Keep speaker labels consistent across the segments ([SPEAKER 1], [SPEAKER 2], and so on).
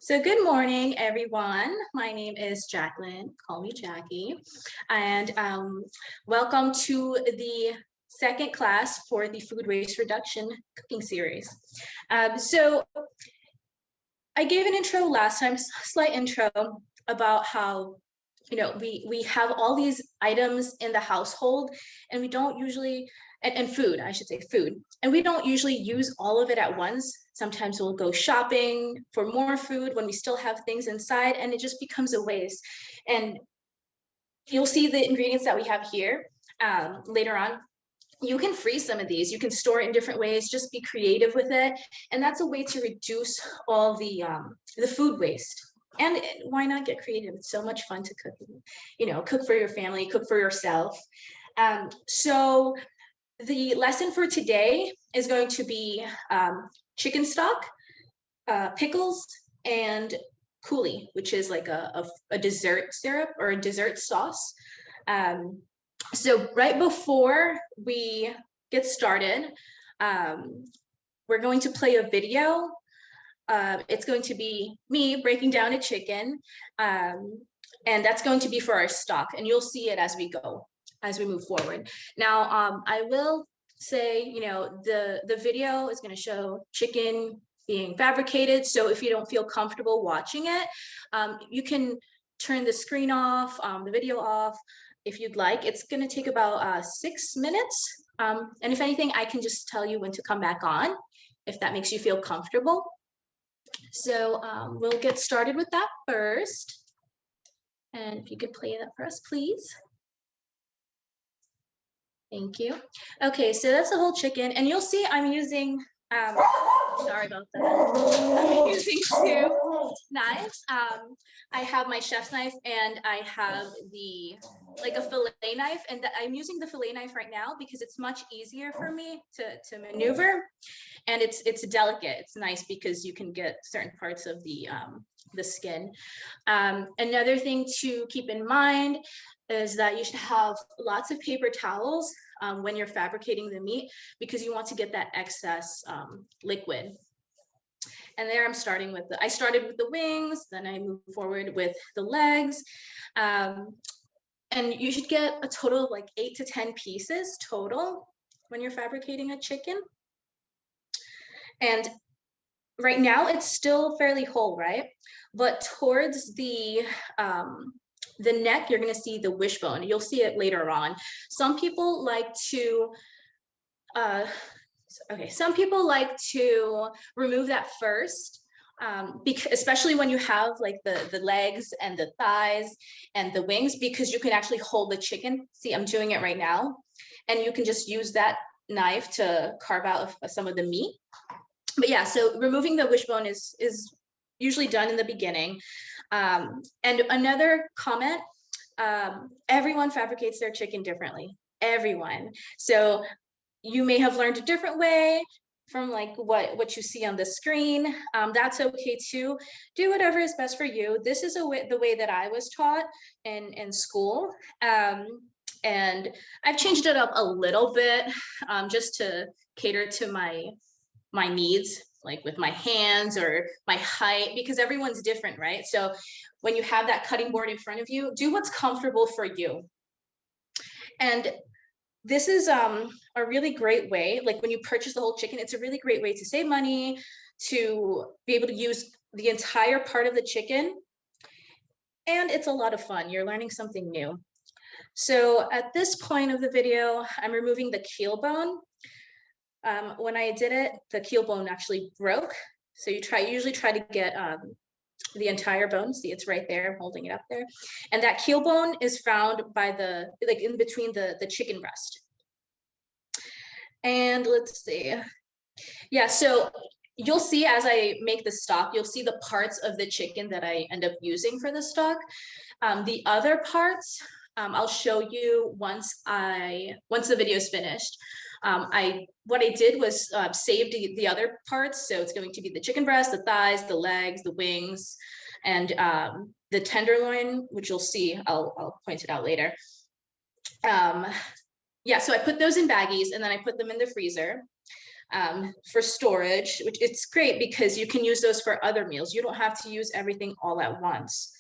[SPEAKER 1] So good morning, everyone. My name is Jacqueline. Call me Jackie. And welcome to the second class for the food waste reduction cooking series. So I gave an intro last time, slight intro about how we have all these items in the household and we don't usually and food, I should say food, and we don't usually use all of it at once. Sometimes we'll go shopping for more food when we still have things inside, and it just becomes a waste. And you'll see the ingredients that we have here later on. You can freeze some of these, you can store it in different ways, just be creative with it. And that's a way to reduce all the food waste. And why not get creative? It's so much fun to cook, cook for your family, cook for yourself. So the lesson for today is going to be chicken stock, pickles, and coulis, which is like a dessert syrup or a dessert sauce. So right before we get started, we're going to play a video. It's going to be me breaking down a chicken, and that's going to be for our stock, and you'll see it as we go, as we move forward. Now, I will say, the video is going to show chicken being fabricated, so if you don't feel comfortable watching it, you can turn the screen off, the video off, if you'd like. It's going to take about 6 minutes. And if anything, I can just tell you when to come back on, if that makes you feel comfortable. So we'll get started with that first. And if you could play that for us, please. Thank you. Okay, so that's the whole chicken. And you'll see I'm using, sorry about that. I'm using 2 knives. I have my chef's knife and I have a fillet knife, and I'm using the fillet knife right now because it's much easier for me to maneuver, and it's delicate. It's nice because you can get certain parts of the skin. Another thing to keep in mind is that you should have lots of paper towels when you're fabricating the meat, because you want to get that excess liquid. And there I started with the wings, then I moved forward with the legs. And you should get a total of like 8 to 10 pieces total when you're fabricating a chicken. And right now it's still fairly whole, right? But towards the neck, you're going to see the wishbone. You'll see it later on. Some people like to remove that first, because especially when you have like the legs and the thighs and the wings, because you can actually hold the chicken. See, I'm doing it right now, and you can just use that knife to carve out some of the meat. But yeah, so removing the wishbone is usually done in the beginning. And another comment, everyone fabricates their chicken differently, everyone. So you may have learned a different way from like what you see on the screen. That's okay too. Do whatever is best for you. This is the way that I was taught in school. And I've changed it up a little bit, just to cater to my needs, like with my hands or my height, because everyone's different, right? So when you have that cutting board in front of you, do what's comfortable for you. And this is a really great way, like when you purchase the whole chicken, it's a really great way to save money, to be able to use the entire part of the chicken. And it's a lot of fun. You're learning something new. So at this point of the video, I'm removing the keel bone. When I did it, the keel bone actually broke. So you usually try to get the entire bone. See, it's right there, I'm holding it up there. And that keel bone is found by in between the chicken breast. And let's see. Yeah, so you'll see as I make the stock, you'll see the parts of the chicken that I end up using for the stock. The other parts, I'll show you once the video is finished. What I did was saved the other parts. So it's going to be the chicken breast, the thighs, the legs, the wings, and the tenderloin, which you'll see. I'll point it out later. Yeah, so I put those in baggies and then I put them in the freezer. for storage, which it's great because you can use those for other meals. You don't have to use everything all at once.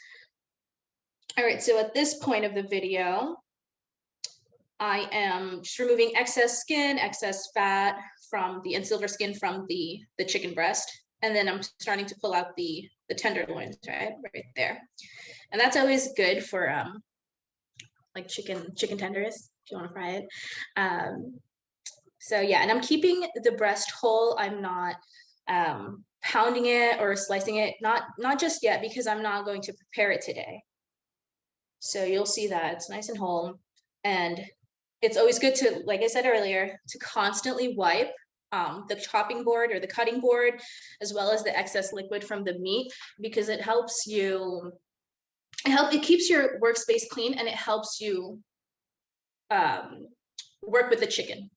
[SPEAKER 1] All right, so at this point of the video, I am just removing excess skin, excess fat from the, and silver skin from the chicken breast. And then I'm starting to pull out the tenderloins, right there. And that's always good for like chicken tenders, if you want to fry it. So yeah, and I'm keeping the breast whole. I'm not pounding it or slicing it, not just yet, because I'm not going to prepare it today. So you'll see that it's nice and whole. And it's always good to, like I said earlier, to constantly wipe the chopping board or the cutting board, as well as the excess liquid from the meat, because it helps you, it keeps your workspace clean, and it helps you work with the chicken.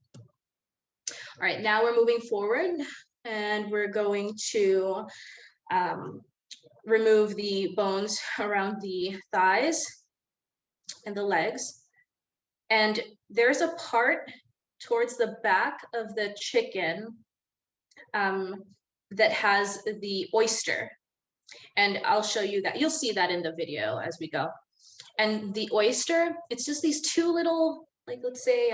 [SPEAKER 1] All right, now we're moving forward, and we're going to remove the bones around the thighs and the legs. And there's a part towards the back of the chicken that has the oyster. And I'll show you that. You'll see that in the video as we go. And the oyster, it's just these two little, like, let's say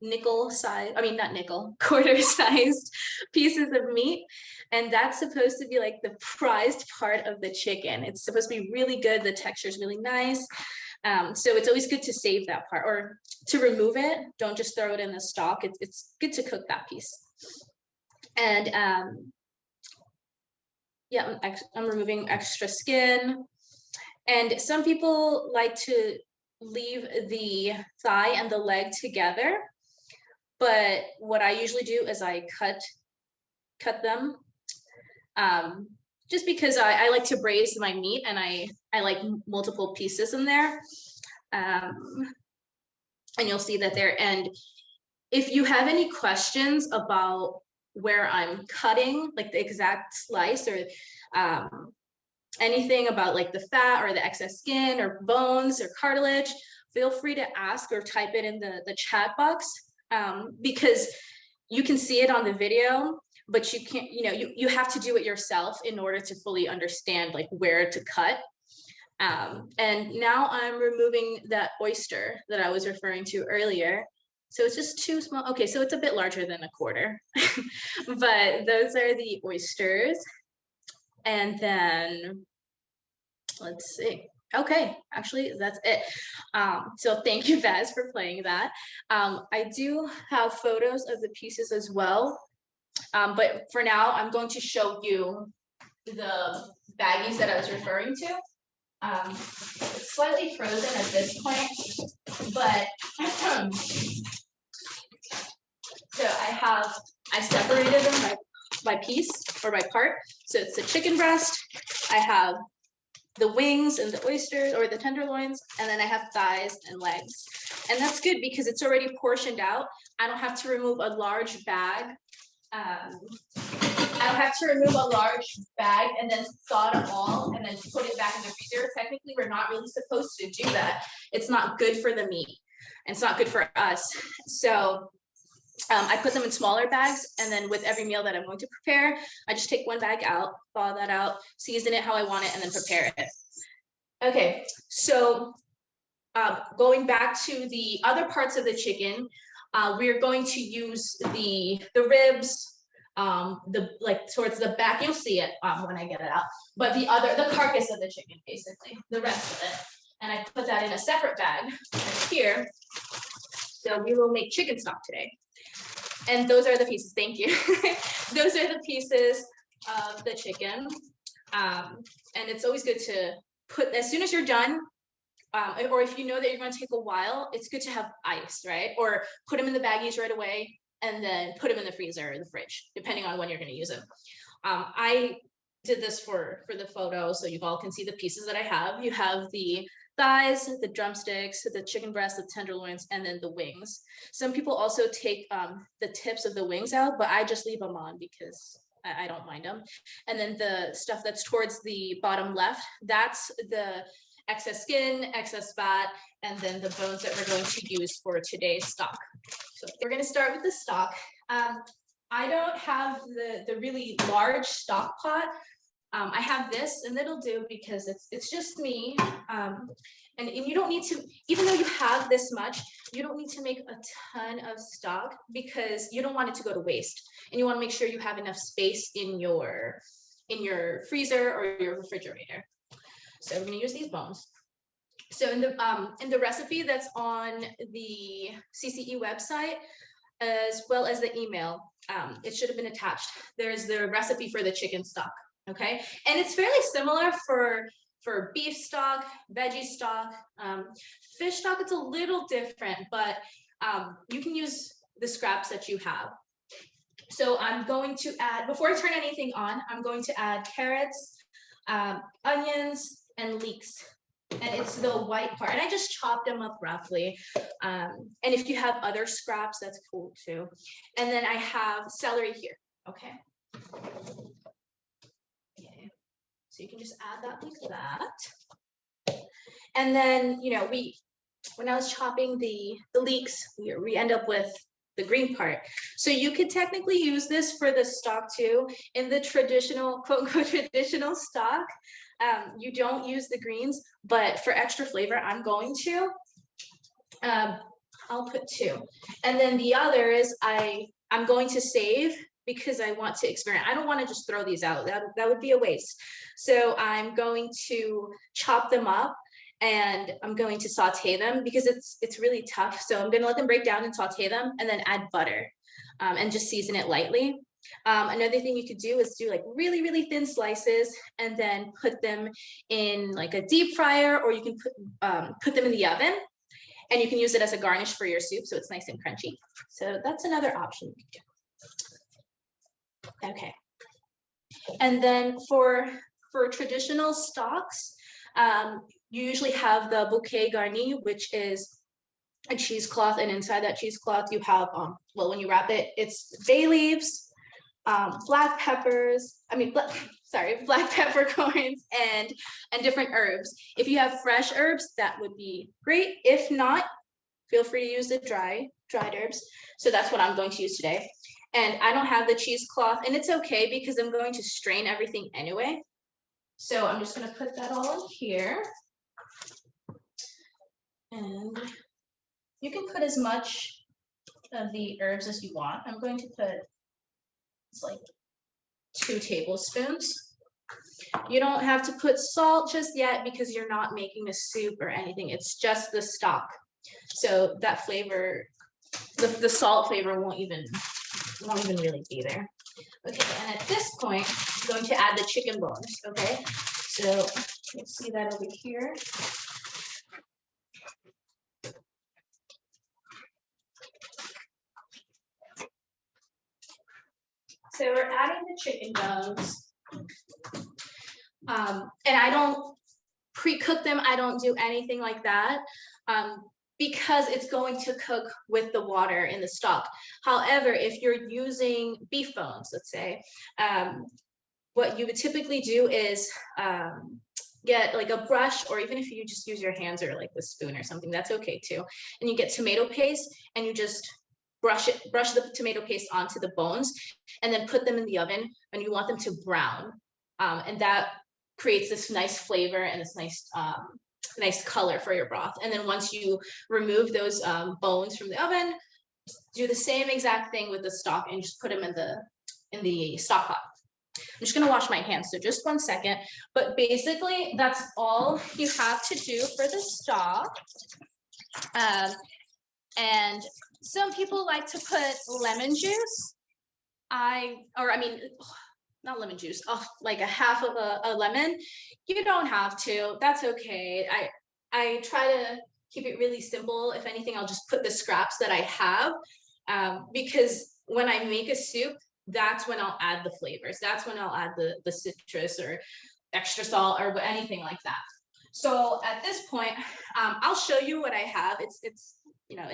[SPEAKER 1] nickel size, I mean, not nickel, quarter sized pieces of meat. And that's supposed to be like the prized part of the chicken. It's supposed to be really good. The texture is really nice. So it's always good to save that part, or to remove it. Don't just throw it in the stock. It's good to cook that piece. And yeah, I'm removing extra skin. And some people like to leave the thigh and the leg together. But what I usually do is I cut them. Just because I like to braise my meat, and I like multiple pieces in there. And you'll see that there. And if you have any questions about where I'm cutting, like the exact slice, or anything about like the fat or the excess skin or bones or cartilage, feel free to ask or type it in the chat box, because you can see it on the video, but you can't, you have to do it yourself in order to fully understand like where to cut. And now I'm removing that oyster that I was referring to earlier. So it's just too small. Okay, so it's a bit larger than a quarter, but those are the oysters. And then let's see. Okay, actually, that's it. So thank you, Vaz, for playing that. I do have photos of the pieces as well. But for now, I'm going to show you the baggies that I was referring to. It's slightly frozen at this point, but so I separated them by piece or by part. So it's the chicken breast. I have the wings and the oysters or the tenderloins, and then I have thighs and legs. And that's good because it's already portioned out. I don't have to remove a large bag. I don't have to remove a large bag and then thaw it all and then put it back in the freezer. Technically, we're not really supposed to do that. It's not good for the meat, and it's not good for us. So I put them in smaller bags, and then with every meal that I'm going to prepare, I just take one bag out, thaw that out, season it how I want it, and then prepare it. Okay, so going back to the other parts of the chicken, we're going to use the ribs, like towards the back. You'll see it when I get it out. But the carcass of the chicken, basically, the rest of it. And I put that in a separate bag right here. So we will make chicken stock today. And those are the pieces. Thank you. Those are the pieces of the chicken. And it's always good to put, as soon as you're done, or if you know that you're going to take a while, it's good to have ice, right? Or put them in the baggies right away, and then put them in the freezer or the fridge, depending on when you're going to use them. I did this for the photo, so you all can see the pieces that I have. You have the thighs, the drumsticks, the chicken breast, the tenderloins, and then the wings. Some people also take the tips of the wings out, but I just leave them on because I don't mind them. And then the stuff that's towards the bottom left, that's the excess skin, excess fat, and then the bones that we're going to use for today's stock. So we're going to start with the stock. I don't have the really large stock pot. I have this, and it'll do because it's just me. And you don't need to, even though you have this much, you don't need to make a ton of stock because you don't want it to go to waste. And you want to make sure you have enough space in your freezer or your refrigerator. So we're gonna use these bones. So in the recipe that's on the CCE website, as well as the email, it should have been attached. There's the recipe for the chicken stock, okay? And it's fairly similar for beef stock, veggie stock, fish stock. It's a little different, but you can use the scraps that you have. So I'm going to add, before I turn anything on, I'm going to add carrots, onions, and leeks. And it's the white part. And I just chopped them up roughly. And if you have other scraps, that's cool too. And then I have celery here, okay? Okay, so you can just add that like that. And then, you know, when I was chopping the leeks, we end up with the green part. So you could technically use this for the stock too. In the traditional, quote unquote, traditional stock, you don't use the greens, but for extra flavor, I'm going to. I'll put 2. And then the others, I'm going to save because I want to experiment. I don't want to just throw these out. That would be a waste. So I'm going to chop them up and I'm going to saute them because it's really tough. So I'm going to let them break down and saute them and then add butter and just season it lightly. Another thing you could do is do like really, really thin slices and then put them in like a deep fryer, or you can put them in the oven, and you can use it as a garnish for your soup so it's nice and crunchy. So that's another option you can do. Okay. And then for traditional stocks, you usually have the bouquet garni, which is a cheesecloth, and inside that cheesecloth you have, well, when you wrap it, it's bay leaves, black peppers, black peppercorns and different herbs. If you have fresh herbs, that would be great. If not, feel free to use the dried herbs. So that's what I'm going to use today. And I don't have the cheesecloth, and it's okay because I'm going to strain everything anyway. So I'm just gonna put that all in here. And you can put as much of the herbs as you want. I'm going to put, it's like 2 tablespoons. You don't have to put salt just yet because you're not making a soup or anything. It's just the stock. So that flavor, the salt flavor won't even really be there. Okay, and at this point, I'm going to add the chicken bones, okay? So you can see that over here. So we're adding the chicken bones. And I don't pre-cook them. I don't do anything like that because it's going to cook with the water in the stock. However, if you're using beef bones, let's say, what you would typically do is get like a brush, or even if you just use your hands or like the spoon or something, that's okay too. And you get tomato paste and you just brush the tomato paste onto the bones and then put them in the oven, and you want them to brown. And that creates this nice flavor and this nice color for your broth. And then once you remove those bones from the oven, do the same exact thing with the stock and just put them in the stock pot. I'm just gonna wash my hands, so just 1 second. But basically, that's all you have to do for the stock. And some people like to put lemon juice. Not lemon juice, like a half of a lemon. You don't have to, that's okay. I try to keep it really simple. If anything, I'll just put the scraps that I have, because when I make a soup, that's when I'll add the flavors. That's when I'll add the citrus or extra salt or anything like that. So at this point, I'll show you what I have. It's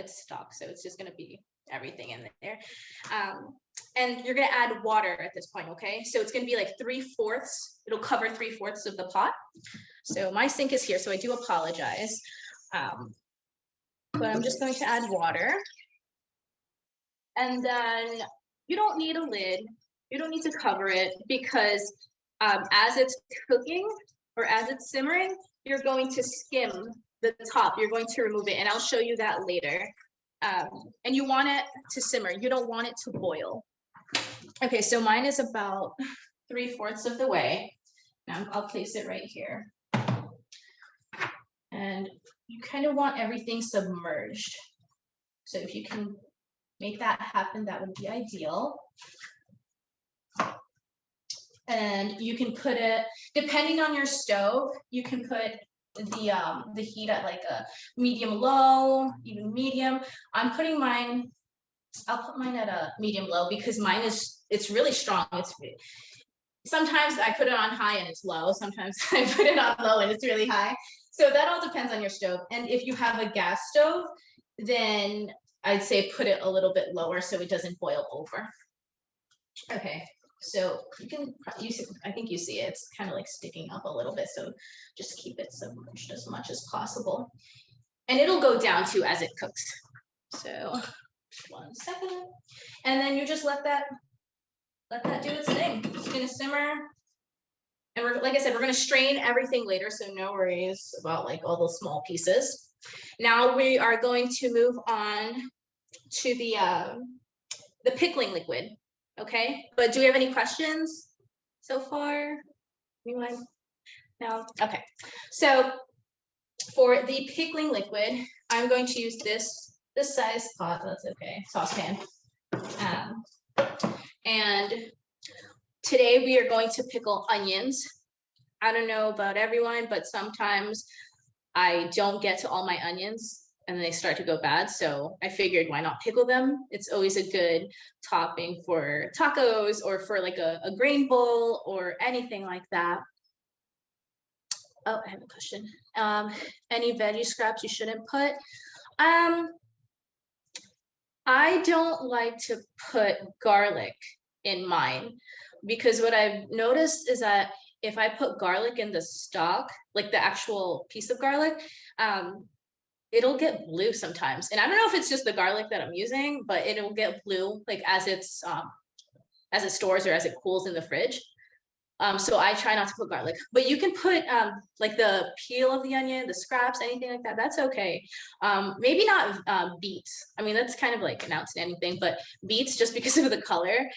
[SPEAKER 1] stock, so it's just gonna be everything in there. And you're gonna add water at this point, okay? So it's gonna be like 3/4, it'll cover 3/4 of the pot. So my sink is here, so I do apologize. But I'm just going to add water. And then you don't need a lid. You don't need to cover it because as it's cooking or as it's simmering, you're going to skim the top. You're going to remove it, and I'll show you that later. And you want it to simmer. You don't want it to boil. Okay, so mine is about 3/4 of the way. Now I'll place it right here. And you kind of want everything submerged. So if you can make that happen, that would be ideal. And you can put it, depending on your stove, you can put the heat at like a medium low, even medium. I'm putting mine, I'll put mine at a medium low because mine it's really strong. Sometimes I put it on high and it's low. Sometimes I put it on low and it's really high. So that all depends on your stove. And if you have a gas stove, then I'd say put it a little bit lower so it doesn't boil over. Okay, so you can use, I think you see it, it's kind of like sticking up a little bit. So just keep it submerged as much as possible. And it'll go down too as it cooks. So 1 second. And then you just let that do its thing. It's gonna simmer. And we're, like I said, we're gonna strain everything later, so no worries about like all those small pieces. Now we are going to move on to the pickling liquid, okay? But do we have any questions so far? Anyone? No? Okay. So for the pickling liquid, I'm going to use this size pot, that's okay, saucepan. And today we are going to pickle onions. I don't know about everyone, but sometimes I don't get to all my onions and they start to go bad. So I figured why not pickle them? It's always a good topping for tacos or for like a grain bowl or anything like that. Oh, I have a question. Any veggie scraps you shouldn't put? I don't like to put garlic in mine because what I've noticed is that if I put garlic in the stock, like the actual piece of garlic, it'll get blue sometimes. And I don't know if it's just the garlic that I'm using, but it'll get blue like as it stores or as it cools in the fridge. So I try not to put garlic, but you can put like the peel of the onion, the scraps, anything like that. That's okay. Maybe not beets. I mean, that's kind of like an outstanding thing, but beets just because of the color.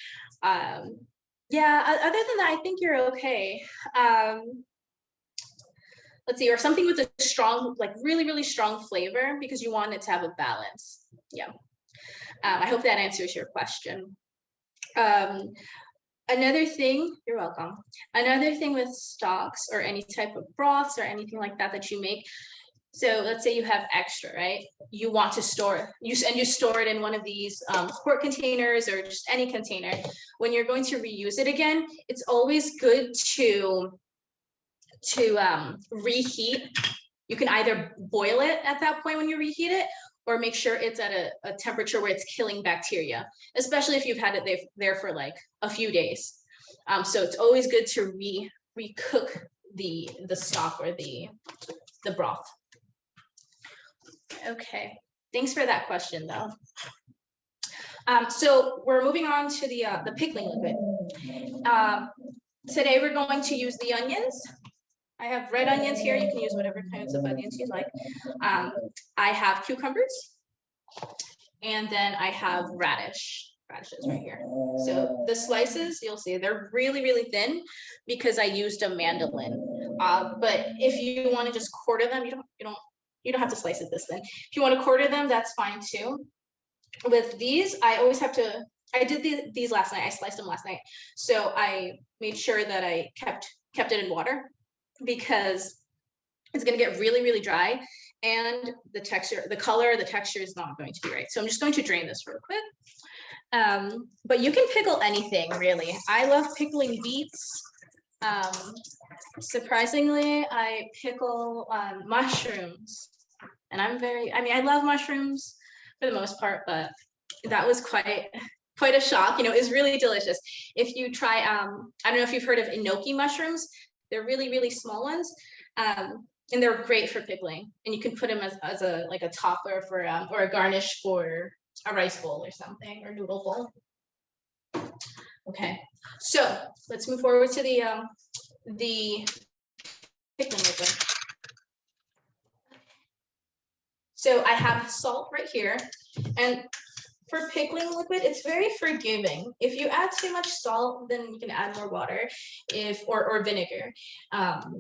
[SPEAKER 1] Yeah, other than that, I think you're okay. Let's see, or something with a strong, like really, really strong flavor because you want it to have a balance. Yeah. I hope that answers your question. Another thing, you're welcome. Another thing with stocks or any type of broths or anything like that that you make. So let's say you have extra, right? You want to store, you store it in one of these quart containers or just any container. When you're going to reuse it again, it's always good to reheat. You can either boil it at that point when you reheat it, or make sure it's at a temperature where it's killing bacteria, especially if you've had it there for like a few days. So it's always good to recook the stock or the broth. Okay, thanks for that question though. So we're moving on to the pickling liquid. Today we're going to use the onions. I have red onions here. You can use whatever kinds of onions you like. I have cucumbers, and then I have radishes right here. So the slices, you'll see they're really, really thin because I used a mandolin. But if you want to just quarter them, you don't have to slice it this thin. If you want to quarter them, that's fine too. With these, I always have to. I did these last night. I sliced them last night, so I made sure that I kept it in water because it's going to get really, really dry and the texture, the color, the texture is not going to be right. So I'm just going to drain this real quick. But you can pickle anything really. I love pickling beets. Surprisingly, I pickle mushrooms and I love mushrooms for the most part, but that was quite a shock. It was really delicious. If you try, I don't know if you've heard of enoki mushrooms. They're really, really small ones, and they're great for pickling. And you can put them as a topper for or a garnish for a rice bowl or something or noodle bowl. Okay, so let's move forward to the pickling liquid. So I have salt right here, and for pickling liquid, it's very forgiving. If you add too much salt, then you can add more water, or vinegar.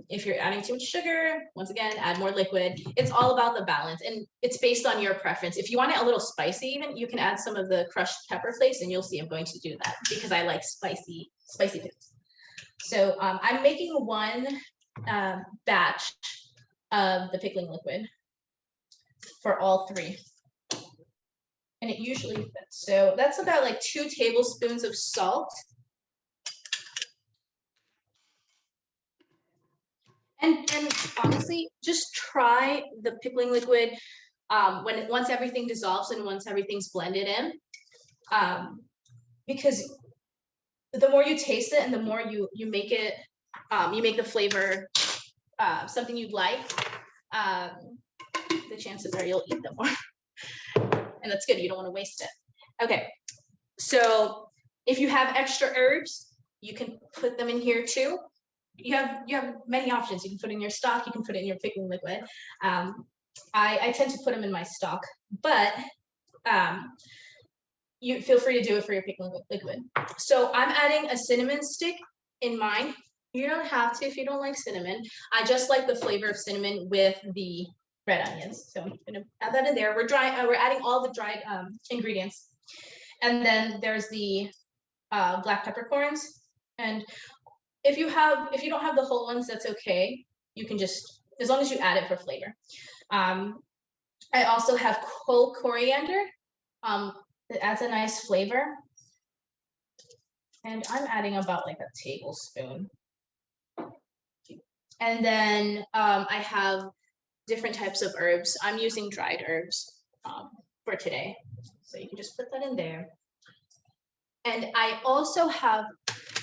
[SPEAKER 1] If you're adding too much sugar, once again, add more liquid. It's all about the balance, and it's based on your preference. If you want it a little spicy, even, you can add some of the crushed pepper flakes, and you'll see I'm going to do that because I like spicy pickles. So I'm making one batch of the pickling liquid for all three. And it usually fits. So that's about like 2 tablespoons of salt. And honestly, just try the pickling liquid once everything dissolves and once everything's blended in. Because the more you taste it and the more you make it, you make the flavor something you'd like, the chances are you'll eat them more. And that's good, you don't want to waste it. Okay, so if you have extra herbs, you can put them in here too. You have many options. You can put in your stock, you can put it in your pickling liquid. I tend to put them in my stock, but you feel free to do it for your pickling liquid. So I'm adding a cinnamon stick in mine. You don't have to if you don't like cinnamon. I just like the flavor of cinnamon with the red onions. So I'm gonna add that in there. We're adding all the dried ingredients. And then there's the black peppercorns. And if you don't have the whole ones, that's okay. You can just, as long as you add it for flavor. I also have whole coriander. It adds a nice flavor. And I'm adding about like a tablespoon. And then I have different types of herbs. I'm using dried herbs for today. So you can just put that in there. And I also have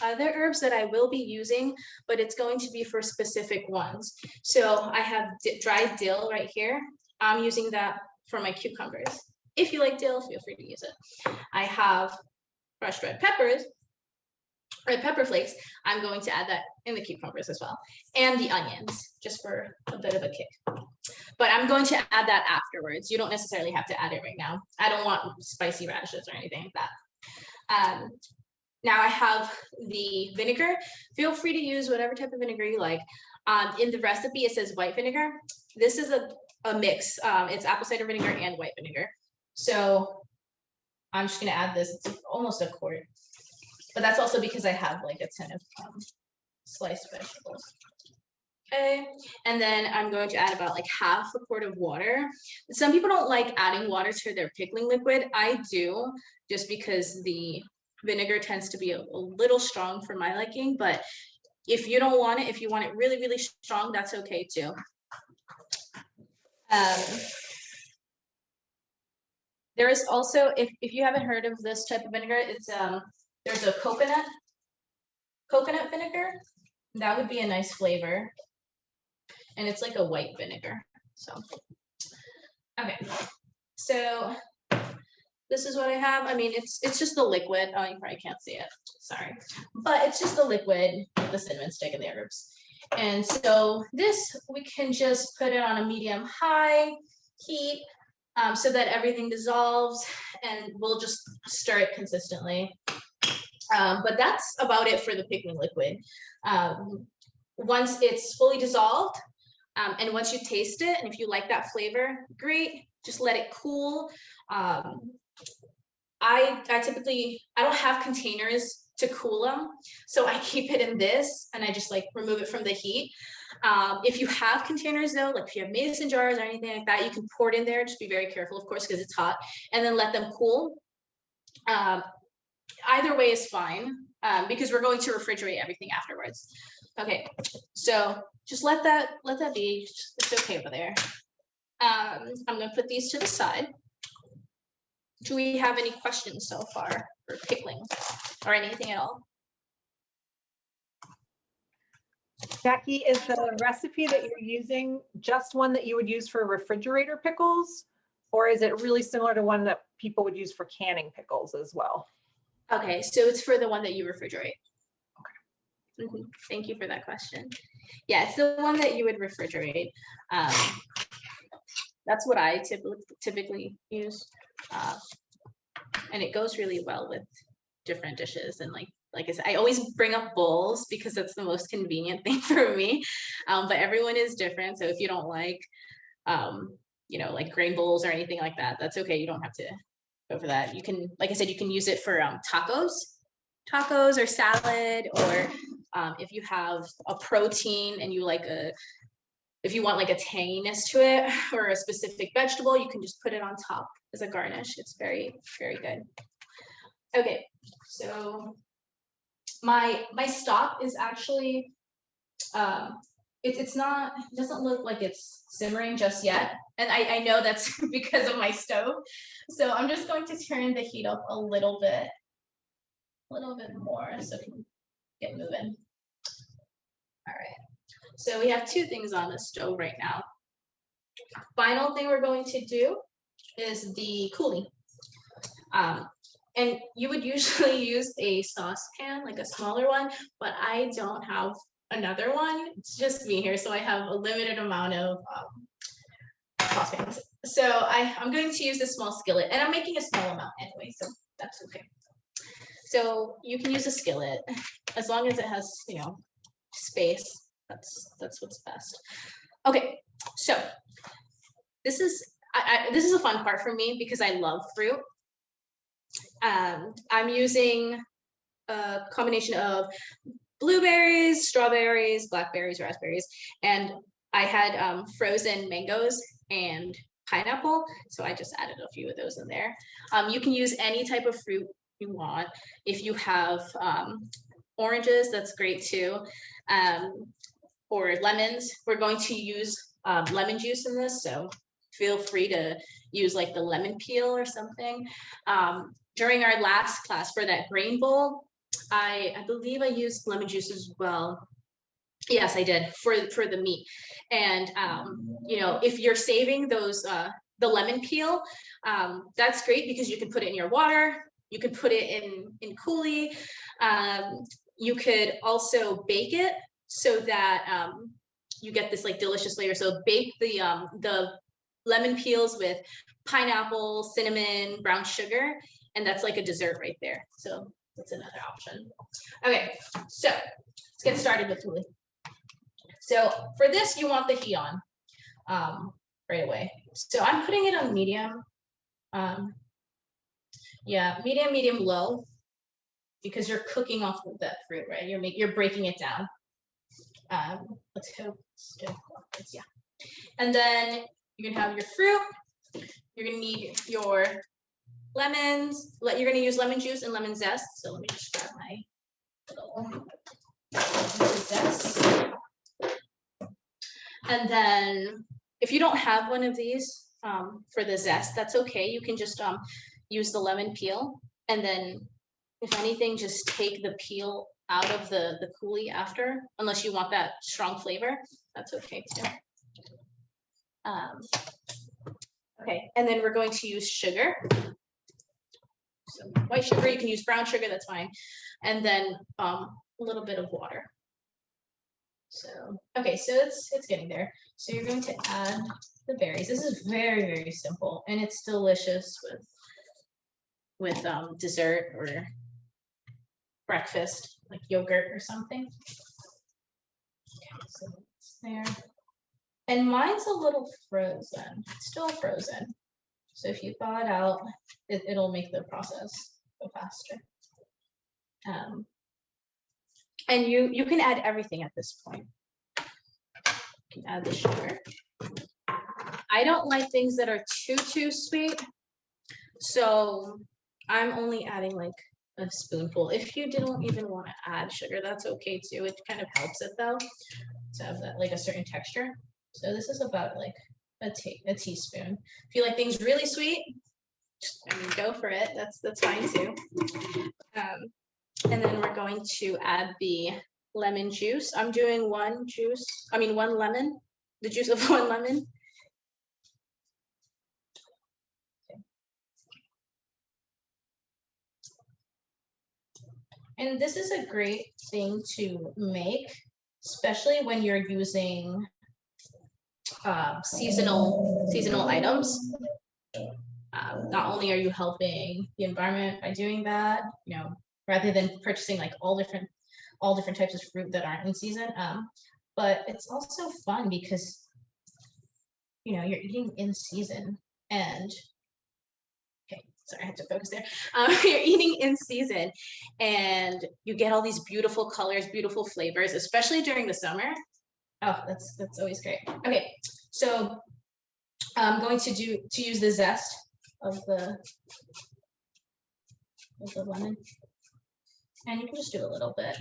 [SPEAKER 1] other herbs that I will be using, but it's going to be for specific ones. So I have dried dill right here. I'm using that for my cucumbers. If you like dill, feel free to use it. I have crushed red pepper flakes. I'm going to add that in the cucumbers as well. And the onions, just for a bit of a kick. But I'm going to add that afterwards. You don't necessarily have to add it right now. I don't want spicy radishes or anything like that. Now I have the vinegar. Feel free to use whatever type of vinegar you like. In the recipe, it says white vinegar. This is a mix. It's apple cider vinegar and white vinegar. So I'm just gonna add this. It's almost a quart. But that's also because I have like a ton of sliced vegetables. Okay, and then I'm going to add about like half a quart of water. Some people don't like adding water to their pickling liquid. I do, just because the vinegar tends to be a little strong for my liking, but if you don't want it, if you want it really, really strong, that's okay too. There is also, if you haven't heard of this type of vinegar, it's there's a coconut vinegar. That would be a nice flavor. And it's like a white vinegar. So, okay. So this is what I have. I mean, it's just the liquid. Oh, you probably can't see it. Sorry. But it's just the liquid, the cinnamon stick and the herbs. And so this, we can just put it on a medium-high heat so that everything dissolves, and we'll just stir it consistently. But that's about it for the pickling liquid. Once it's fully dissolved, and once you taste it, and if you like that flavor, great, just let it cool. I don't have containers to cool them, so I keep it in this, and I just like remove it from the heat. If you have containers though, like if you have mason jars or anything like that, you can pour it in there. Just be very careful, of course, because it's hot, and then let them cool. Either way is fine, because we're going to refrigerate everything afterwards. Okay, so just let that be. It's okay over there. I'm gonna put these to the side. Do we have any questions so far for pickling or anything at all?
[SPEAKER 2] Jackie, is the recipe that you're using just one that you would use for refrigerator pickles? Or is it really similar to one that people would use for canning pickles as well?
[SPEAKER 1] Okay, so it's for the one that you refrigerate. Okay. Thank you for that question. Yeah, it's the one that you would refrigerate. That's what I typically use. And it goes really well with different dishes. And like I said, I always bring up bowls because that's the most convenient thing for me. But everyone is different. So if you don't like, like grain bowls or anything like that, that's okay. You don't have to go for that. You can, like I said, you can use it for tacos or salad, or if you have a protein and you like if you want like a tanginess to it or a specific vegetable, you can just put it on top as a garnish. It's very, very good. Okay, so my stock is actually, it doesn't look like it's simmering just yet. And I know that's because of my stove. So I'm just going to turn the heat up a little bit more so it can get moving. All right. So we have two things on the stove right now. Final thing we're going to do is the coulis. And you would usually use a saucepan, like a smaller one, but I don't have another one. It's just me here, so I have a limited amount of saucepans. So I'm going to use this small skillet, and I'm making a small amount anyway, so that's okay. So you can use a skillet as long as it has, space. That's what's best. Okay, so this is a fun part for me because I love fruit. I'm using a combination of blueberries, strawberries, blackberries, raspberries, and I had frozen mangoes and pineapple, so I just added a few of those in there. You can use any type of fruit you want. If you have oranges, that's great too, or lemons. We're going to use lemon juice in this, so feel free to use like the lemon peel or something. During our last class for that grain bowl, I believe I used lemon juice as well. Yes, I did for the meat. And if you're saving those the lemon peel, that's great because you can put it in your water. You can put it in coulis. You could also bake it so that you get this like delicious flavor. So bake the lemon peels with pineapple, cinnamon, brown sugar, and that's like a dessert right there. So that's another option. Okay, so let's get started with coulis. So for this, you want the heat on right away. So I'm putting it on medium. Yeah, medium, low, because you're cooking off of that fruit, right? You're breaking it down. Let's hope it's good. Yeah. And then you're gonna have your fruit. You're gonna need your lemons. You're gonna use lemon juice and lemon zest. So let me just grab my little zest. And then if you don't have one of these for the zest, that's okay. You can just use the lemon peel, and then if anything, just take the peel out of the coulis after, unless you want that strong flavor. That's okay too. Okay, and then we're going to use sugar. So white sugar, you can use brown sugar, that's fine. And then a little bit of water. So, okay, so it's getting there. So you're going to add the berries. This is very, very simple, and it's delicious with dessert or breakfast, like yogurt or something. Okay, so it's there. And mine's a little frozen, still frozen. So if you thaw it out, it'll make the process go faster. And you can add everything at this point. You can add the sugar. I don't like things that are too sweet, so I'm only adding like a spoonful. If you didn't even want to add sugar, that's okay too. It kind of helps it though to have that like a certain texture. So this is about like a teaspoon. If you like things really sweet, go for it. That's fine too. And then we're going to add the lemon juice. I'm doing one lemon, the juice of one lemon.
[SPEAKER 3] And this is a great thing to make, especially when you're using
[SPEAKER 1] seasonal items. Not only are you helping the environment by doing that, you know, rather than purchasing like all different types of fruit that aren't in season, but it's also fun because, you know, you're eating in season and sorry, I had to focus there. You're eating in season and you get all these beautiful colors, beautiful flavors, especially during the summer. Oh, that's always great. Okay, so I'm going to use the zest of the lemon. And you can just do a little bit.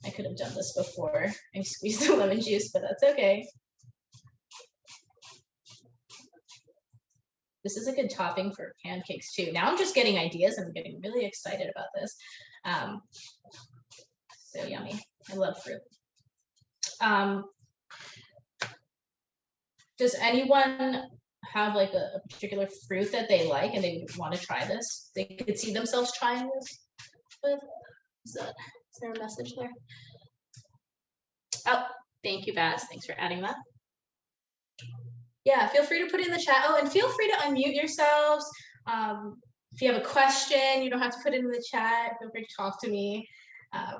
[SPEAKER 1] I could have done this before I squeezed the lemon juice, but that's okay. This is a good topping for pancakes too. Now I'm just getting ideas. I'm getting really excited about this. So yummy. I love fruit. Does anyone have like a particular fruit that they like and they want to try this? They could see themselves trying this with? Is there a message there? Oh, thank you, Bass. Thanks for adding that. Yeah, feel free to put it in the chat. Oh, and feel free to unmute yourselves. If you have a question, you don't have to put it in the chat. Feel free to talk to me. I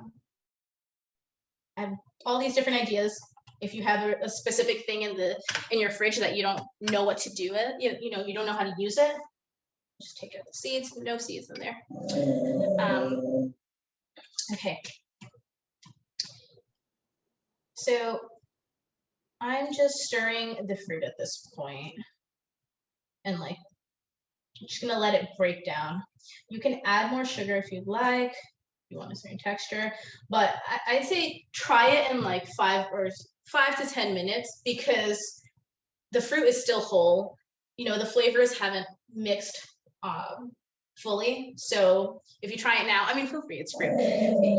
[SPEAKER 1] have all these different ideas. If you have a specific thing in your fridge that you don't know what to do with, you know, you don't know how to use it, just take out the seeds. No seeds in there. Okay. So I'm just stirring the fruit at this point, and like, I'm just gonna let it break down. You can add more sugar if you'd like, if you want a certain texture, but I'd say try it in like 5 to 10 minutes because the fruit is still whole. You know, the flavors haven't mixed fully. So if you try it now, I mean, feel free, it's fruit.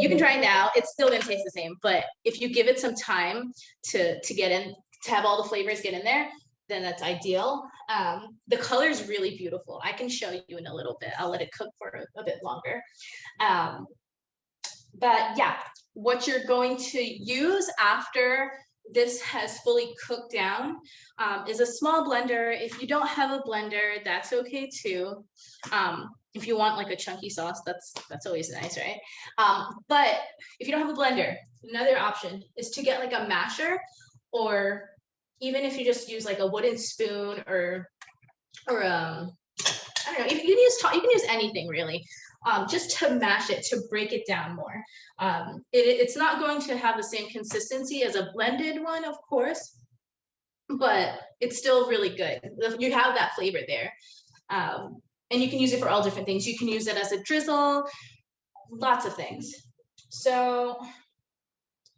[SPEAKER 1] You can try it now, it's still gonna taste the same, but if you give it some time to get in, to have all the flavors get in there, then that's ideal. The color is really beautiful. I can show you in a little bit. I'll let it cook for a bit longer. But yeah, what you're going to use after this has fully cooked down is a small blender. If you don't have a blender, that's okay too. If you want like a chunky sauce, that's always nice, right? But if you don't have a blender, another option is to get like a masher, or even if you just use like a wooden spoon or I don't know, you can use anything really, just to mash it, to break it down more. It's not going to have the same consistency as a blended one, of course, but it's still really good. You have that flavor there. And you can use it for all different things. You can use it as a drizzle, lots of things. So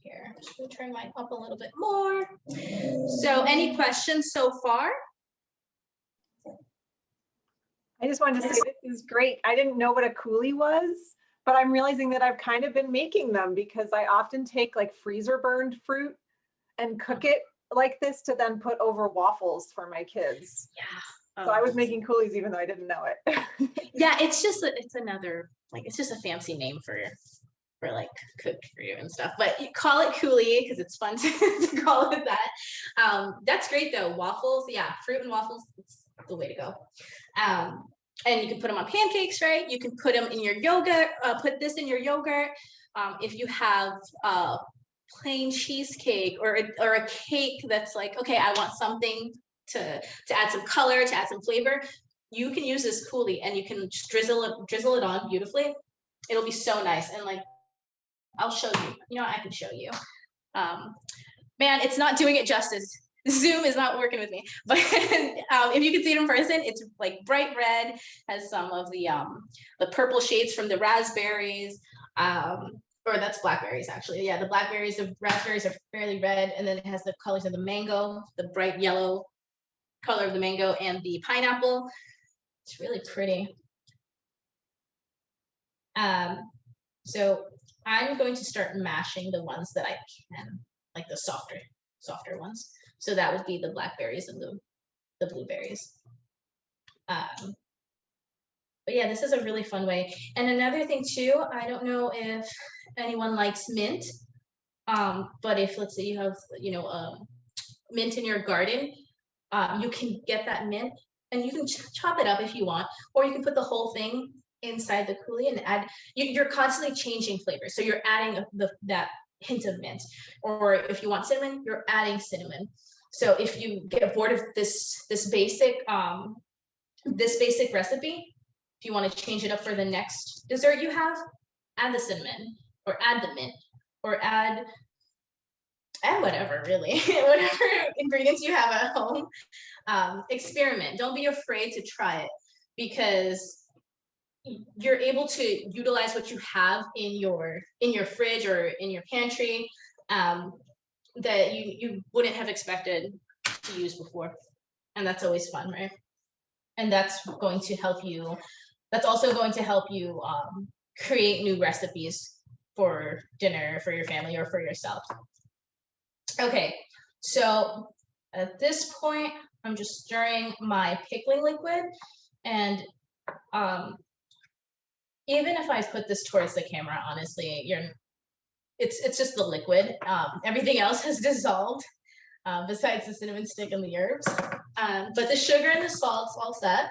[SPEAKER 1] here, I'm just gonna turn mine up a little bit more. So any questions so far?
[SPEAKER 2] I just wanted to say this is great. I didn't know what a coulis was, but I'm realizing that I've kind of been making them because I often take like freezer burned fruit and cook it like this to then put over waffles for my kids.
[SPEAKER 1] Yeah.
[SPEAKER 2] So I was making coulis even though I didn't know it.
[SPEAKER 1] Yeah, it's another, like, it's just a fancy name for like cooked fruit and stuff, but you call it coulis because it's fun to call it that. That's great though. Waffles, yeah, fruit and waffles, it's the way to go. And you can put them on pancakes, right? You can put them in your yogurt, put this in your yogurt. If you have plain cheesecake or a cake that's like, okay, I want something to add some color, to add some flavor, you can use this coulis and you can just drizzle it on beautifully. It'll be so nice. And like, I'll show you. You know, I can show you. Man, it's not doing it justice. Zoom is not working with me. But if you can see it in person, it's like bright red, has some of the purple shades from the raspberries, or that's blackberries actually. Yeah, the blackberries, the raspberries are fairly red, and then it has the colors of the mango, the bright yellow color of the mango, and the pineapple. It's really pretty. So I'm going to start mashing the ones that I can, like the softer ones. So that would be the blackberries and the blueberries.
[SPEAKER 3] But yeah, this is a really fun way. And another thing too, I don't know if anyone likes mint, but if let's say you have, mint in your garden, you can get that mint and you can chop it up if you want, or you can put the whole thing inside the coulis and add, you're constantly changing flavors. So you're adding that hint of mint, or if you want cinnamon, you're adding cinnamon. So if you get bored of this basic recipe, if you want to change it up for the next dessert you have, add the cinnamon or add the mint or add whatever, really, whatever ingredients you have at home. Experiment. Don't be afraid to try it, because you're able to utilize what you have in your fridge or in your pantry, that you wouldn't have expected to use before. And that's always fun, right? And that's going to help you. That's also going to help you create new recipes for dinner, for your family, or for yourself. Okay, so at this point, I'm just stirring my pickling liquid, and even if I put this towards the camera, honestly, it's just the liquid. Everything else has dissolved, besides the cinnamon stick and the herbs. But the sugar and the salt's all set.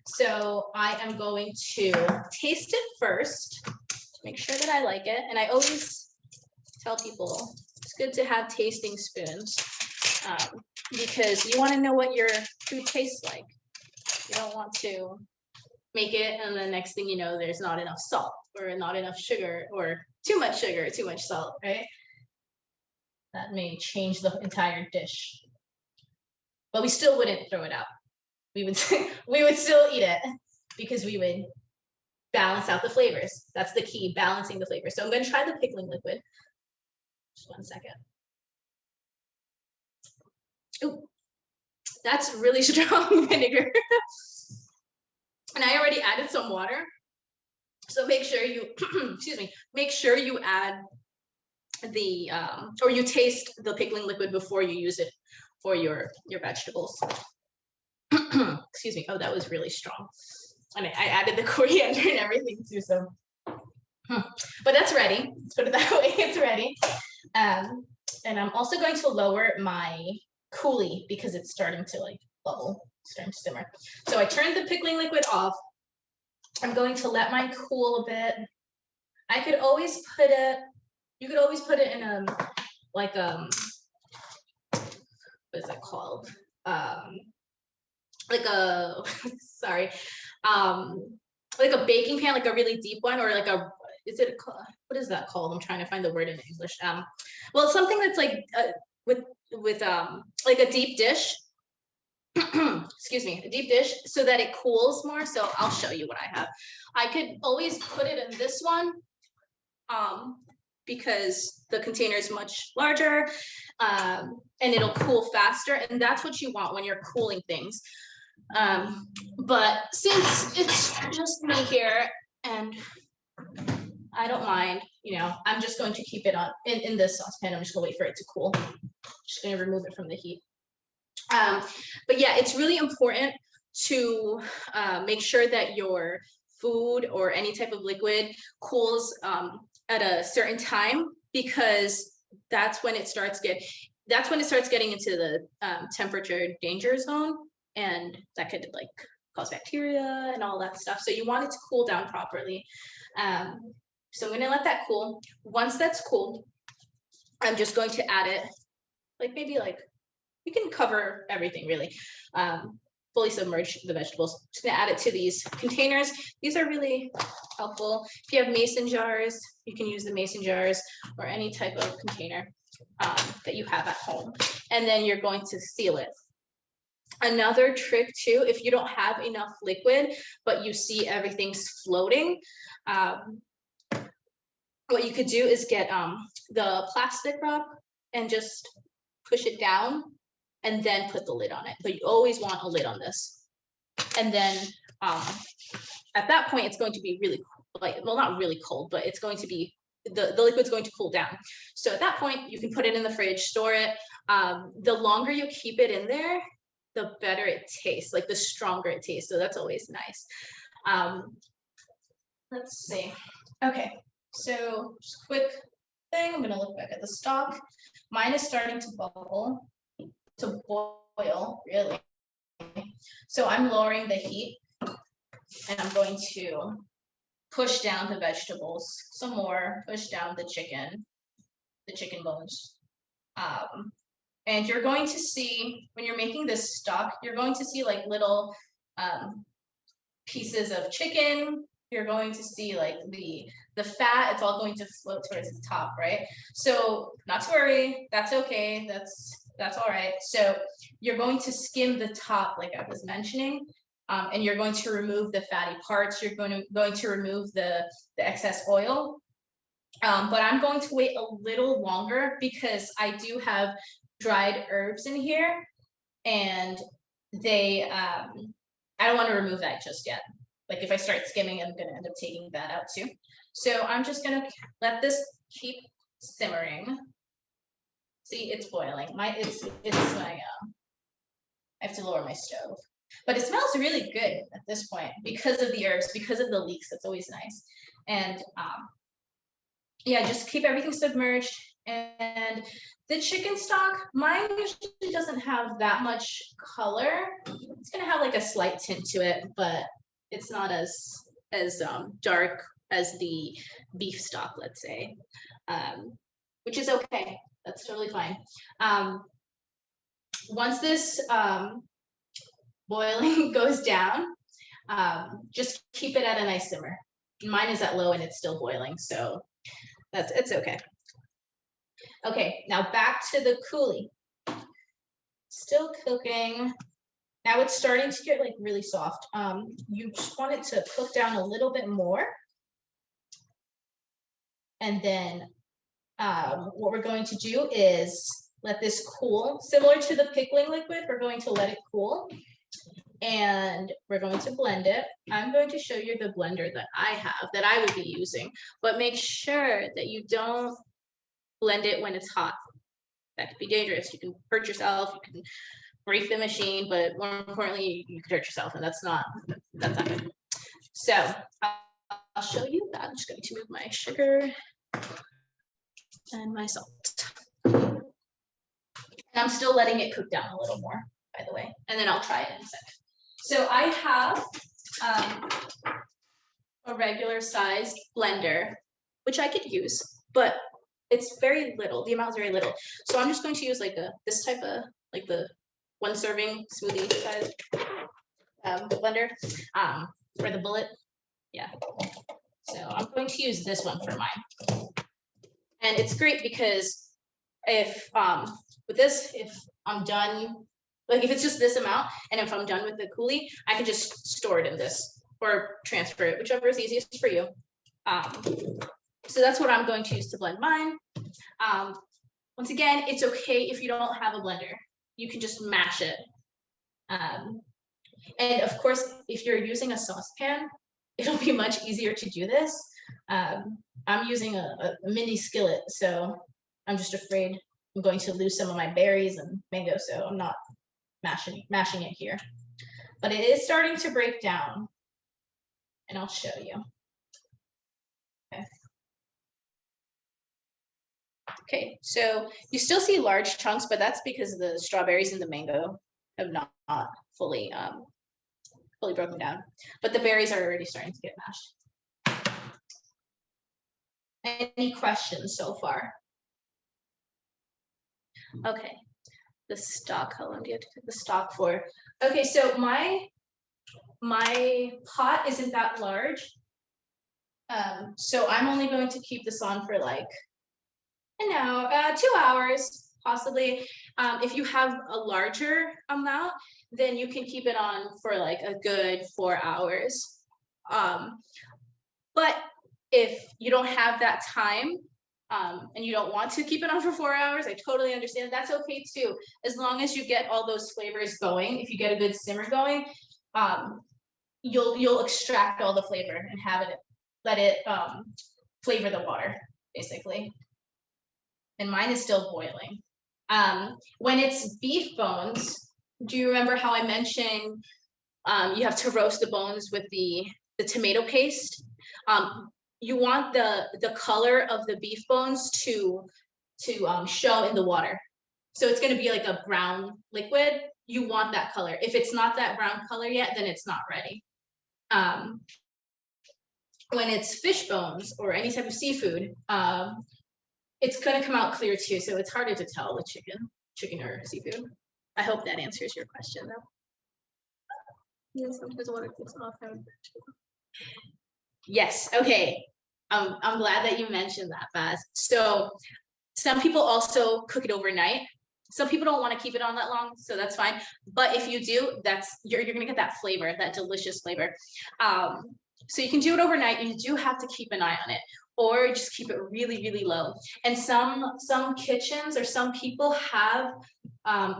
[SPEAKER 3] So I am going to taste it first to make sure that I like it. And I always tell people it's good to have tasting spoons, because you want to know what your food tastes like. You don't want to make it and the next thing you know, there's not enough salt or not enough sugar, or too much sugar, too much salt, right? That may change the entire dish. But we still wouldn't throw it out. We would still eat it, because we would balance out the flavors. That's the key, balancing the flavors. So I'm going to try the pickling liquid. Just 1 second. Ooh, that's really strong vinegar. And I already added some water. So make sure you, excuse me, make sure you add the, or you taste the pickling liquid before you use it for your vegetables. Excuse me. Oh, that was really strong. I mean, I added the coriander and everything too, so. But that's ready. Let's put it that way. It's ready. And I'm also going to lower my coulis because it's starting to like bubble, starting to simmer. So I turned the pickling liquid off. I'm going to let mine cool a bit. I could always put it, you could always put it in what is that called? Like a, sorry, like a baking pan, like a really deep one, or like a, what is that called? I'm trying to find the word in English. Well, it's something that's like with like a deep dish. Excuse me, a deep dish, so that it cools more. So I'll show you what I have. I could always put it in this one, because the container is much larger, and it'll cool faster. And that's what you want when you're cooling things. But since it's just me here and I don't mind, I'm just going to keep it on in this saucepan. I'm just gonna wait for it to cool. Just gonna remove it from the heat. But yeah, it's really important to make sure that your food or any type of liquid cools at a certain time, because that's when it starts getting into the temperature danger zone, and that could like cause bacteria and all that stuff. So you want it to cool down properly. So I'm gonna let that cool. Once that's cooled, I'm just going to add it, like maybe like, you can cover everything really. Fully submerge the vegetables. Just gonna add it to these containers. These are really helpful. If you have mason jars, you can use the mason jars or any type of container that you have at home. And then you're going to seal it. Another trick too, if you don't have enough liquid, but you see everything's floating, what you could do is get the plastic wrap and just push it down and then put the lid on it. But you always want a lid on this. And then at that point, it's going to be really, well, not really cold, but it's going to be, the liquid's going to cool down. So at that point, you can put it in the fridge, store it. The longer you keep it in there, the better it tastes, like the stronger it tastes. So that's always nice. Let's see. Okay, so just a quick thing. I'm gonna look back at the stock. Mine is starting to bubble, to boil, really. So I'm lowering the heat, and I'm going to push down the vegetables some more, push down the chicken bones. And you're going to see, when you're making this stock, you're going to see like little pieces of chicken. You're going to see like the fat, it's all going to float towards the top, right? So not to worry, that's okay, that's all right. So you're going to skim the top, like I was mentioning, and you're going to remove the fatty parts. You're going to remove the excess oil. But I'm going to wait a little longer because I do have dried herbs in here, and they I don't want to remove that just yet. Like if I start skimming, I'm going to end up taking that out too. So I'm just going to let this keep simmering. See, it's boiling. It's my I have to lower my stove. But it smells really good at this point because of the herbs, because of the leeks. That's always nice. And yeah, just keep everything submerged. And the chicken stock, mine usually doesn't have that much color. It's gonna have like a slight tint to it, but it's not as dark as the beef stock, let's say, which is okay. That's totally fine. Once this boiling goes down, just keep it at a nice simmer. Mine is at low and it's still boiling, so it's okay. Okay, now back to the coulis. Still cooking. Now it's starting to get like really soft. You just want it to cook down a little bit more. And then what we're going to do is let this cool. Similar to the pickling liquid, we're going to let it cool. And we're going to blend it. I'm going to show you the blender that I have, that I would be using, but make sure that you don't blend it when it's hot. That could be dangerous. You can hurt yourself, you can break the machine, but more importantly, you could hurt yourself, and that's not good. So I'll show you that. I'm just going to move my sugar and my salt. And I'm still letting it cook down a little more, by the way, and then I'll try it in a second. So I have a regular sized blender, which I could use, but it's very little. The amount is very little. So I'm just going to use like this type of, like the 1 serving smoothie size blender, for the bullet. Yeah. So I'm going to use this one for mine. And it's great because if with this, if I'm done, like if it's just this amount, and if I'm done with the coulis, I can just store it in this or transfer it, whichever is easiest for you. So that's what I'm going to use to blend mine. Once again, it's okay if you don't have a blender. You can just mash it. And of course, if you're using a saucepan, it'll be much easier to do this. I'm using a mini skillet, so I'm just afraid I'm going to lose some of my berries and mango, so I'm not mashing it here. But it is starting to break down, and I'll show you. Okay, so you still see large chunks, but that's because the strawberries and the mango have not fully broken down. But the berries are already starting to get mashed. Any questions so far? Okay, the stock, how long do you have to cook the stock for? Okay, so my pot isn't that large. So I'm only going to keep this on for like, 2 hours, possibly. If you have a larger amount, then you can keep it on for like a good 4 hours. But if you don't have that time, and you don't want to keep it on for 4 hours, I totally understand. That's okay too, as long as you get all those flavors going. If you get a good simmer going, you'll extract all the flavor and let it flavor the water, basically. And mine is still boiling. When it's beef bones, do you remember how I mentioned you have to roast the bones with the the tomato paste, you want the color of the beef bones to show in the water. So it's going to be like a brown liquid. You want that color. If it's not that brown color yet, then it's not ready. When it's fish bones or any type of seafood, it's going to come out clear too. So it's harder to tell with chicken or seafood. I hope that answers your question though. Yes, sometimes water gets off. Yes, okay. I'm glad that you mentioned that, Baz. So some people also cook it overnight. Some people don't want to keep it on that long, so that's fine. But if you do, you're gonna get that flavor, that delicious flavor. So you can do it overnight. You do have to keep an eye on it, or just keep it really, really low. And some kitchens or some people have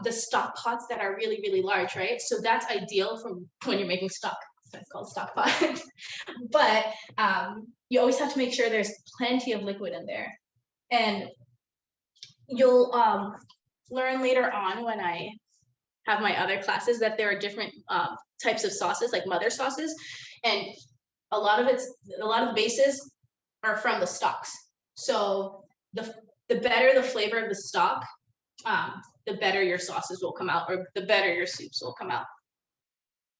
[SPEAKER 3] the stock pots that are really, really large, right? So that's ideal for when you're making stock. So it's called stock pot. But you always have to make sure there's plenty of liquid in there. And you'll learn later on when I have my other classes that there are different types of sauces, like mother sauces, and a lot of the bases are from the stocks. So the better the flavor of the stock, the better your sauces will come out, or the better your soups will come out.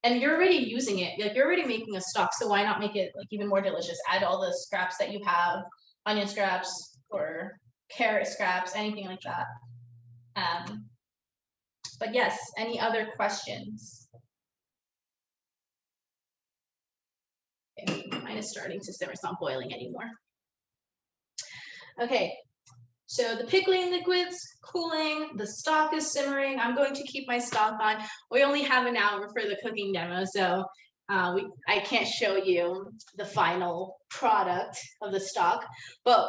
[SPEAKER 3] And you're already using it, like you're already making a stock, so why not make it like even more delicious? Add all the scraps that you have, onion scraps or carrot scraps, anything like that. But yes, any other questions? Okay, mine is starting to simmer, it's not boiling anymore. Okay, so the pickling liquid's cooling, the stock is simmering. I'm going to keep my stock on. We only have an hour for the cooking demo, so I can't show you the final product of the stock. But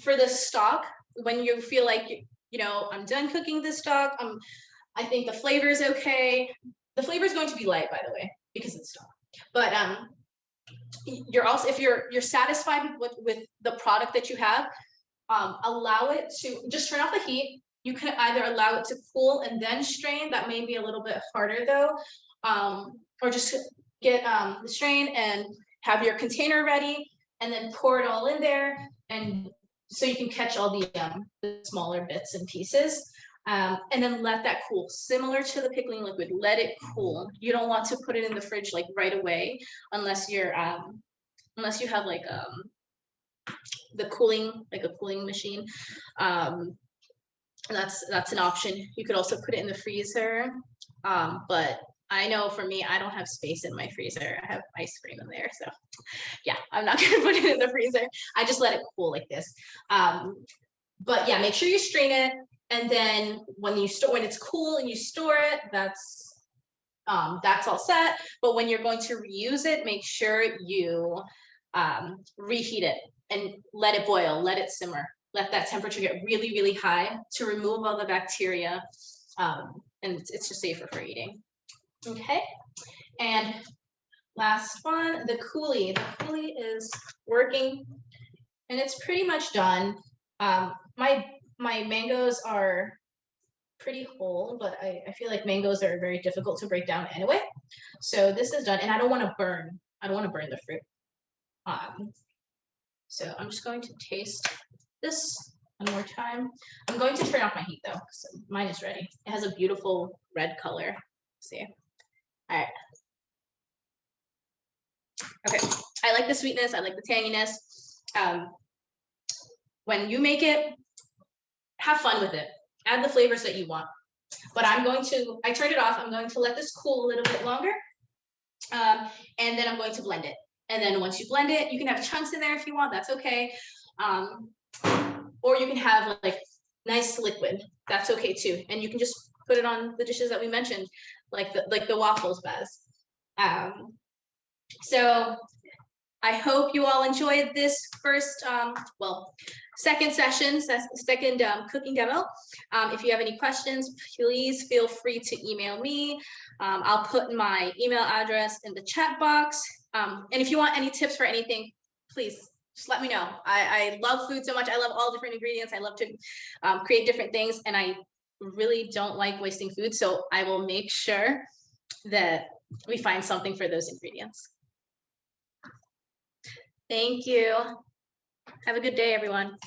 [SPEAKER 3] for the stock, when you feel like, you know, I'm done cooking this stock, I think the flavor is okay. The flavor is going to be light, by the way, because it's stock. But you're also, if you're satisfied with the product that you have, allow it to just turn off the heat. You can either allow it to cool and then strain. That may be a little bit harder though, or just get the strain and have your container ready, and then pour it all in there, and so you can catch all the smaller bits and pieces. And then let that cool, similar to the pickling liquid. Let it cool. You don't want to put it in the fridge like right away, unless you're unless you have like the cooling, like a cooling machine. That's an option. You could also put it in the freezer, but I know for me, I don't have space in my freezer. I have ice cream in there, so yeah, I'm not gonna put it in the freezer. I just let it cool like this. But yeah, make sure you strain it. And then when it's cool and you store it, that's all set. But when you're going to reuse it, make sure you reheat it and let it boil, let it simmer, let that temperature get really, really high to remove all the bacteria, and it's just safer for eating. Okay, and last one, the coulis. The coulis is working, and it's pretty much done. My mangoes are pretty whole, but I feel like mangoes are very difficult to break down anyway. So this is done, and I don't want to burn the fruit. So I'm just going to taste this one more time. I'm going to turn off my heat though, because mine is ready. It has a beautiful red color. See? All right. Okay, I like the sweetness, I like the tanginess. When you make it, have fun with it. Add the flavors that you want. But I turned it off. I'm going to let this cool a little bit longer. And then I'm going to blend it. And then once you blend it, you can have chunks in there if you want, that's okay. Or you can have like nice liquid, that's okay too. And you can just put it on the dishes that we mentioned, like the waffles, Baz. So I hope you all enjoyed this first, second session, second cooking demo. If you have any questions, please feel free to email me. I'll put my email address in the chat box. And if you want any tips for anything, please just let me know. I love food so much. I love all different ingredients. I love to create different things, and I really don't like wasting food. So I will make sure that we find something for those ingredients.
[SPEAKER 1] Thank you. Have a good day, everyone.